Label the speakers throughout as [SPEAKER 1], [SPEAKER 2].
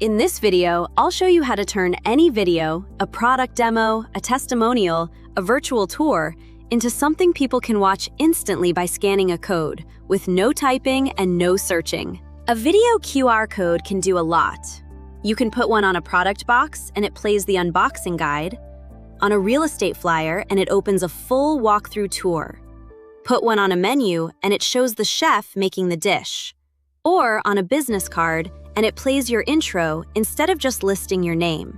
[SPEAKER 1] In this video, I'll show you how to turn any video, a product demo, a testimonial, a virtual tour, into something people can watch instantly by scanning a code, with no typing and no searching. A video QR code can do a lot. You can put one on a product box and it plays the unboxing guide, on a real estate flyer and it opens a full walkthrough tour. Put one on a menu and it shows the chef making the dish. Or on a business card and it plays your intro instead of just listing your name.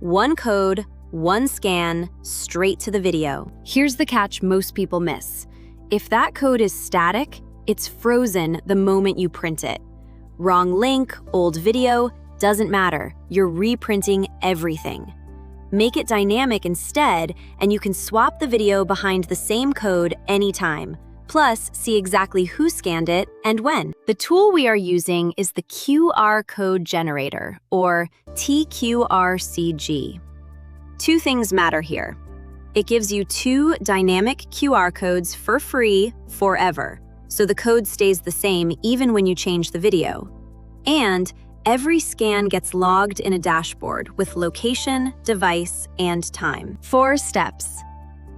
[SPEAKER 1] One code, one scan, straight to the video. Here's the catch most people miss. If that code is static, it's frozen the moment you print it. Wrong link, old video, doesn't matter. You're reprinting everything. Make it dynamic instead, and you can swap the video behind the same code anytime. Plus, see exactly who scanned it and when. The tool we are using is the QR code generator, or TQRCG. Two things matter here. It gives you 2 dynamic QR codes for free forever, so the code stays the same even when you change the video. And every scan gets logged in a dashboard with location, device, and time. 4 steps.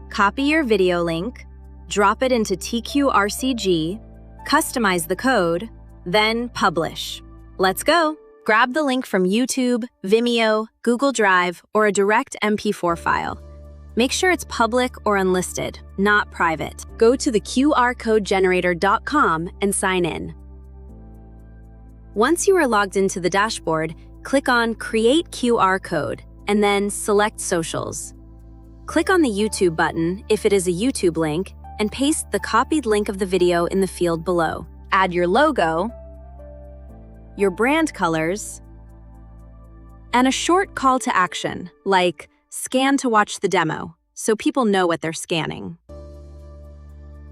[SPEAKER 1] Copy your video link, drop it into TQRCG, customize the code, then publish. Let's go! Grab the link from YouTube, Vimeo, Google Drive, or a direct MP4 file. Make sure it's public or unlisted, not private. Go to the QRCodegenerator.com and sign in. Once you are logged into the dashboard, click on Create QR Code and then select Socials. Click on the YouTube button if it is a YouTube link and paste the copied link of the video in the field below. Add your logo, your brand colors, and a short call to action, like scan to watch the demo, so people know what they're scanning.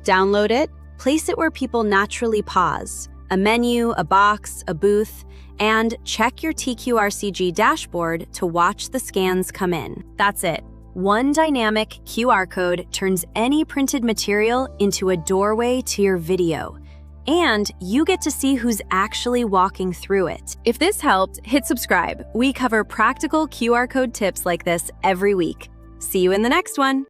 [SPEAKER 1] Download it, place it where people naturally pause, a menu, a box, a booth, and check your TQRCG dashboard to watch the scans come in. That's it. One dynamic QR code turns any printed material into a doorway to your video, and you get to see who's actually walking through it. If this helped, hit subscribe. We cover practical QR code tips like this every week. See you in the next one.